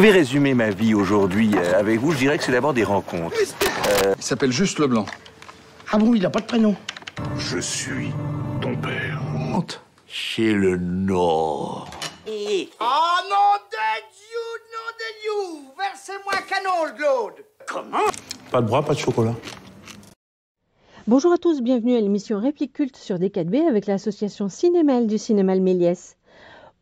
Je vais résumer ma vie aujourd'hui avec vous. Je dirais que c'est d'abord des rencontres. Il s'appelle juste Leblanc. Ah bon, il n'a pas de prénom? Je suis ton père. Honte. Chez le Nord. Oh non de Dieu, versez-moi un canon, le Claude. Comment? Pas de bras, pas de chocolat. Bonjour à tous, bienvenue à l'émission Réplique Culte sur D4B avec l'association Cinémal du Cinéma Méliès.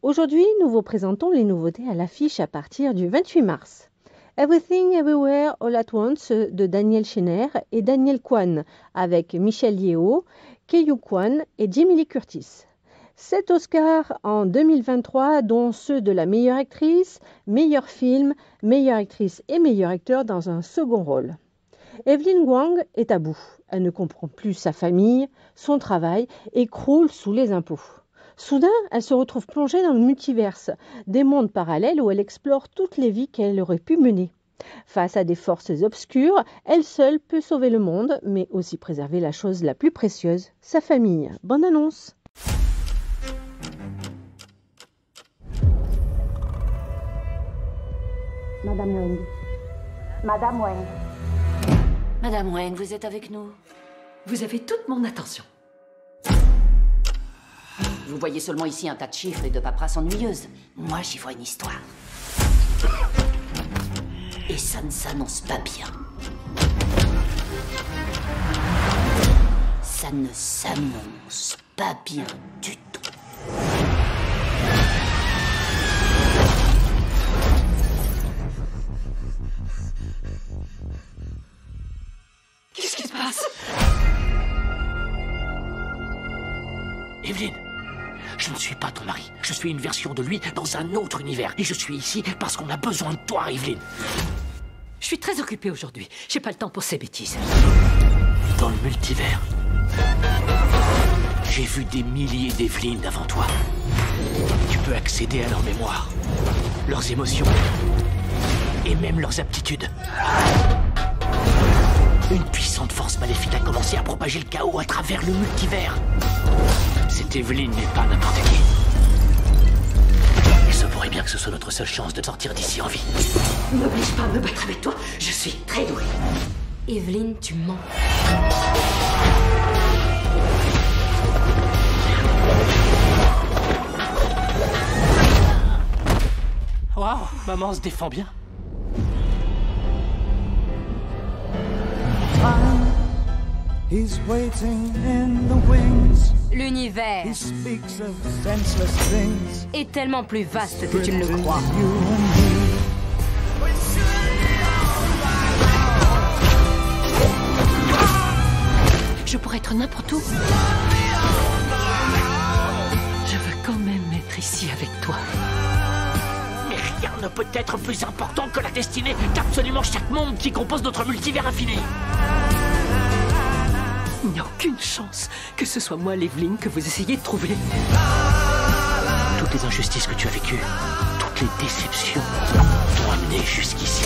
Aujourd'hui, nous vous présentons les nouveautés à l'affiche à partir du 28 mars. Everything Everywhere All at Once de Daniel Schenner et Daniel Kwan avec Michelle Yeoh, Ke-Huy Quan et Jamie Lee Curtis. 7 Oscars en 2023, dont ceux de la meilleure actrice, meilleur film, meilleure actrice et meilleur acteur dans un second rôle. Evelyn Huang est à bout. Elle ne comprend plus sa famille, son travail et croule sous les impôts. Soudain, elle se retrouve plongée dans le multiverse, des mondes parallèles où elle explore toutes les vies qu'elle aurait pu mener. Face à des forces obscures, elle seule peut sauver le monde, mais aussi préserver la chose la plus précieuse, sa famille. Bonne annonce! Madame Wang. Madame Wang. Madame Wang, vous êtes avec nous? Vous avez toute mon attention. Vous voyez seulement ici un tas de chiffres et de paperasses ennuyeuses. Moi, j'y vois une histoire. Et ça ne s'annonce pas bien. Ça ne s'annonce pas bien du tout. Qu'est-ce qui se passe? Evelyn, je ne suis pas ton mari. Je suis une version de lui dans un autre univers. Et je suis ici parce qu'on a besoin de toi, Evelyn. Je suis très occupée aujourd'hui. J'ai pas le temps pour ces bêtises. Dans le multivers, j'ai vu des milliers d'Evelyn avant toi. Tu peux accéder à leur mémoire, leurs émotions et même leurs aptitudes. Une puissante force maléfique a commencé à propager le chaos à travers le multivers. Cette Evelyn n'est pas n'importe qui. Il se pourrait bien que ce soit notre seule chance de sortir d'ici en vie. N'oblige pas à me battre avec toi. Je suis très douée. Evelyn, tu mens. Waouh, maman se défend bien. He's waiting in the wings. L'univers He speaks of senseless things. est tellement plus vaste que tu ne le crois. Je pourrais être n'importe où. Je veux quand même être ici avec toi. Mais rien ne peut être plus important que la destinée d'absolument chaque monde qui compose notre multivers infini. Il n'y a aucune chance que ce soit moi, l'Evelyn, que vous essayez de trouver. Toutes les injustices que tu as vécues, toutes les déceptions t'ont amené jusqu'ici.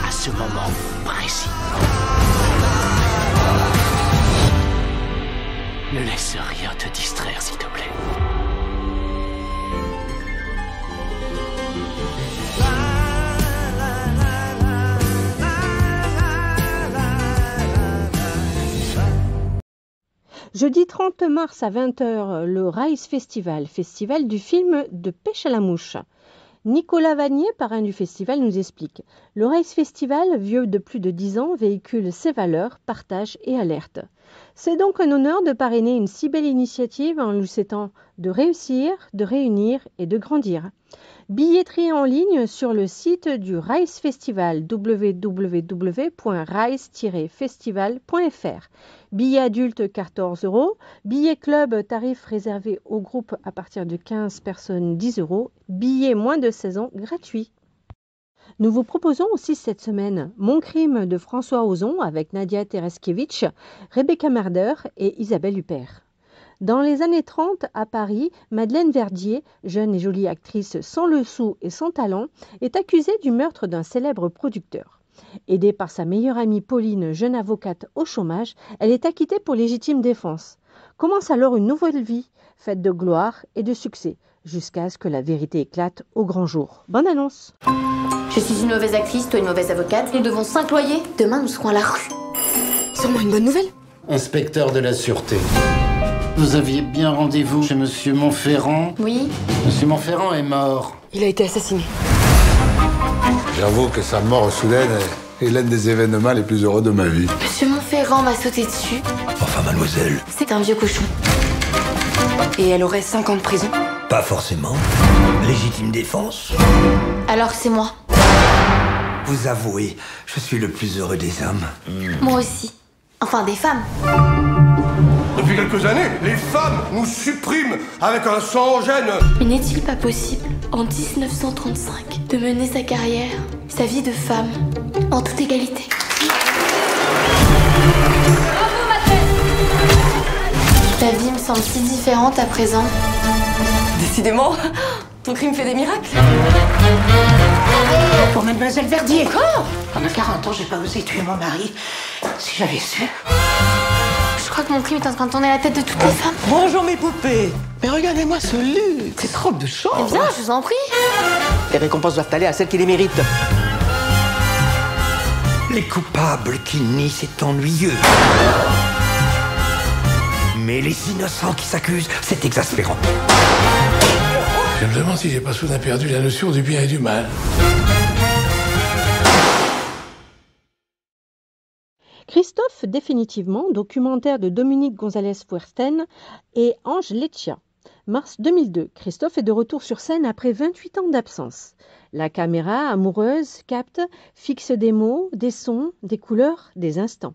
À ce moment précis. Ne laisse rien te distraire, s'il te plaît. Jeudi 30 mars à 20h, le Rise Festival, festival du film de pêche à la mouche. Nicolas Vanier, parrain du festival, nous explique. Le Rise Festival, vieux de plus de 10 ans, véhicule ses valeurs, partage et alerte. C'est donc un honneur de parrainer une si belle initiative en nous souhaitant de réussir, de réunir et de grandir. Billetterie en ligne sur le site du Rise Festival, www.rise-festival.fr. Billets adultes 14 €, billets club tarif réservé au groupe à partir de 15 personnes 10 €, billets moins de 16 ans gratuits. Nous vous proposons aussi cette semaine Mon crime de François Ozon avec Nadia Tereskevich, Rebecca Merder et Isabelle Huppert. Dans les années 30, à Paris, Madeleine Verdier, jeune et jolie actrice sans le sou et sans talent, est accusée du meurtre d'un célèbre producteur. Aidée par sa meilleure amie Pauline, jeune avocate au chômage, elle est acquittée pour légitime défense. Commence alors une nouvelle vie, faite de gloire et de succès, jusqu'à ce que la vérité éclate au grand jour. Bonne annonce. Je suis une mauvaise actrice, toi une mauvaise avocate. Nous devons 5 loyers. Demain, nous serons à la rue. Sûrement une bonne nouvelle. Inspecteur de la Sûreté. Vous aviez bien rendez-vous chez Monsieur Montferrand? Oui. Monsieur Montferrand est mort. Il a été assassiné. J'avoue que sa mort soudaine est l'un des événements les plus heureux de ma vie. Monsieur Montferrand m'a sauté dessus. Enfin, mademoiselle. C'est un vieux cochon. Et elle aurait 5 ans de prison? Pas forcément. Légitime défense. Alors c'est moi. Vous avouez, je suis le plus heureux des hommes. Moi aussi. Enfin, des femmes. Depuis quelques années, les femmes nous suppriment avec un sang en gêne. Mais n'est-il pas possible, en 1935, de mener sa carrière, sa vie de femme, en toute égalité? Bravo, maîtresse! Ta vie me semble si différente à présent. Décidément, ton crime fait des miracles. Pour Mademoiselle Verdier. Encore? Pendant 40 ans, j'ai pas osé tuer mon mari. Si j'avais su. Je crois que mon crime est en train de tourner la tête de toutes les femmes. Bonjour mes poupées. Mais regardez-moi ce luxe. Cette robe de chambre. Eh bien, je vous en prie. Les récompenses doivent aller à celles qui les méritent. Les coupables qui nient, c'est ennuyeux. Mais les innocents qui s'accusent, c'est exaspérant. Je me demande si j'ai pas soudain perdu la notion du bien et du mal. Christophe, définitivement, documentaire de Dominique González-Fuerten et Ange Leccia. Mars 2002, Christophe est de retour sur scène après 28 ans d'absence. La caméra, amoureuse, capte, fixe des mots, des sons, des couleurs, des instants.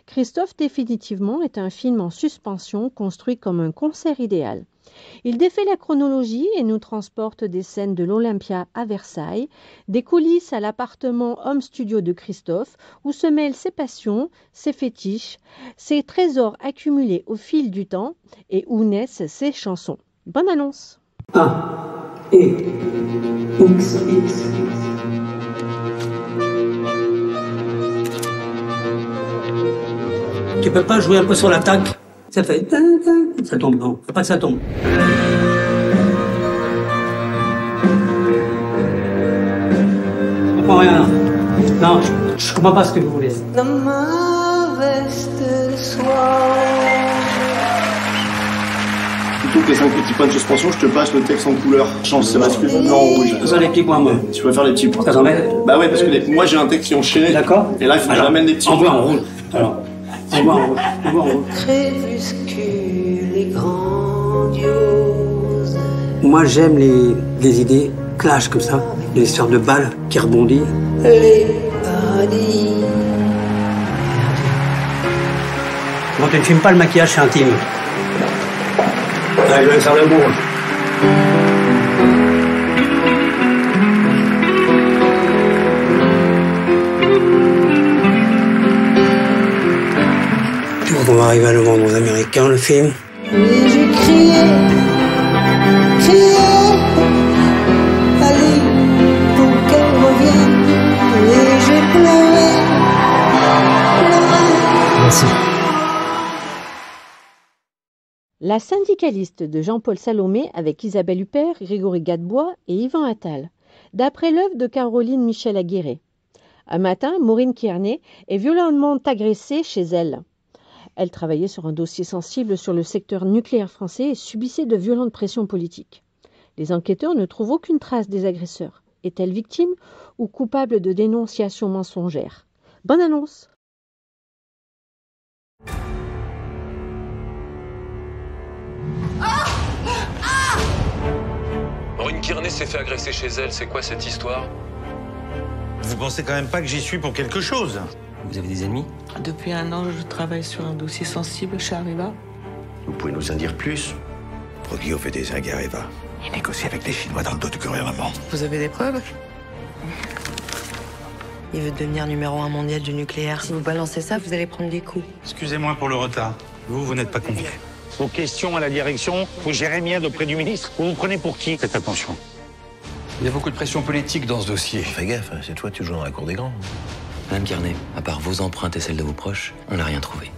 Christophe, définitivement, est un film en suspension construit comme un concert idéal. Il défait la chronologie et nous transporte des scènes de l'Olympia à Versailles, des coulisses à l'appartement home studio de Christophe, où se mêlent ses passions, ses fétiches, ses trésors accumulés au fil du temps et où naissent ses chansons. Bonne annonce. 1 et X. Tu peux pas jouer un peu sur l'attaque? Ça fait... Ça tombe, non. Faut pas que ça tombe. Je comprends rien. Non, je comprends pas ce que vous voulez. Dans ma veste soir. Plutôt que les 5 petits points de suspension, je te passe le texte en couleur. Change, c'est bascule en rouge. Ça, les petits points, moi. Tu peux faire les petits points. Ça t'en met? Bah ouais, parce que moi j'ai un texte qui est enchaîné. D'accord. Et là, il faut que j'amène des petits points. En rouge. Alors, envoie en rouge. Envoie en rouge. Crépuscule et grandiose. Moi, j'aime les idées clash comme ça. Les sortes de balles qui rebondissent. Les paradis. Bon, tu ne filmes pas le maquillage, c'est intime. Ouais, je vais faire le bon. Tu crois qu'on va arriver à le vendre aux Américains, le film? Et j'ai crié, allez, pour qu'elle revienne. Et j'ai pleuré. Merci. La syndicaliste de Jean-Paul Salomé avec Isabelle Huppert, Grégory Gadebois et Yvan Attal, d'après l'œuvre de Caroline Michel-Aguirre. Un matin, Maureen Kearney est violemment agressée chez elle. Elle travaillait sur un dossier sensible sur le secteur nucléaire français et subissait de violentes pressions politiques. Les enquêteurs ne trouvent aucune trace des agresseurs. Est-elle victime ou coupable de dénonciations mensongères? Bonne annonce! Maureen Kearney s'est fait agresser chez elle, c'est quoi cette histoire? Vous pensez quand même pas que j'y suis pour quelque chose? Vous avez des ennemis? Depuis 1 an, je travaille sur un dossier sensible chez Areva. Vous pouvez nous en dire plus? Proglio fait des zingues à Areva. Il négocie avec les Chinois dans le dos du gouvernement. Vous avez des preuves? Il veut devenir numéro 1 mondial du nucléaire. Si vous balancez ça, vous allez prendre des coups. Excusez-moi pour le retard. Vous n'êtes pas conviés. Vos questions à la direction, vous gérez bien auprès du ministre. Vous vous prenez pour qui? Faites attention. Il y a beaucoup de pression politique dans ce dossier. Fais gaffe, c'est toi, tu joues dans la cour des grands. Madame Kearney, à part vos empreintes et celles de vos proches, on n'a rien trouvé.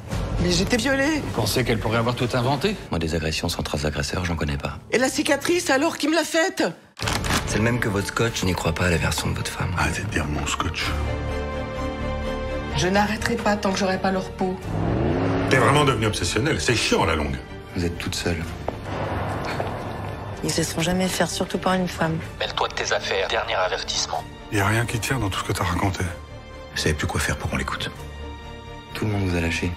Mais j'étais violée. Vous pensez qu'elle pourrait avoir tout inventé? Moi, des agressions sans trace d'agresseur, j'en connais pas. Et la cicatrice, alors, qui me l'a faite? C'est le même que votre scotch. Je n'y crois pas à la version de votre femme. Arrêtez de dire mon scotch. Je n'arrêterai pas tant que j'aurai pas leur peau. T'es vraiment devenu obsessionnel. C'est chiant à la longue. Vous êtes toute seule. Ils se laisseront jamais faire, surtout par une femme. Mêle-toi de tes affaires. Dernier avertissement. Y a rien qui tient dans tout ce que t'as raconté. Je savais plus quoi faire pour qu'on l'écoute. Tout le monde vous a lâché.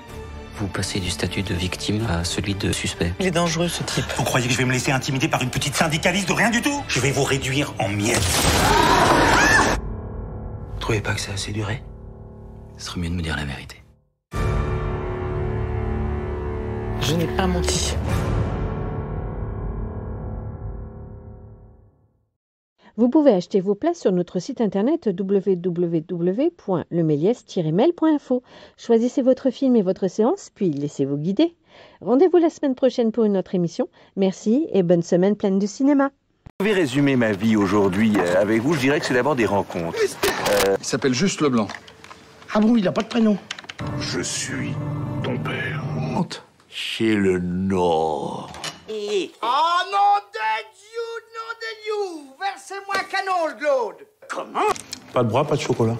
Vous passez du statut de victime à celui de suspect. Il est dangereux, ce type. Vous croyez que je vais me laisser intimider par une petite syndicaliste de rien du tout? Je vais vous réduire en miettes. Vous trouvez pas que ça a assez duré? Ce serait mieux de me dire la vérité. Je n'ai pas menti. Vous pouvez acheter vos places sur notre site internet www.lemelies-mail.info. Choisissez votre film et votre séance, puis laissez-vous guider. Rendez-vous la semaine prochaine pour une autre émission. Merci et bonne semaine pleine de cinéma. Je vais résumer ma vie aujourd'hui avec vous. Je dirais que c'est d'abord des rencontres. Il s'appelle Juste Leblanc. Ah bon, il n'a pas de prénom. Je suis ton père. Honte. Chez le Nord. Oh non de Dieu, Versez-moi un canon, Claude. Pas de bras, pas de chocolat.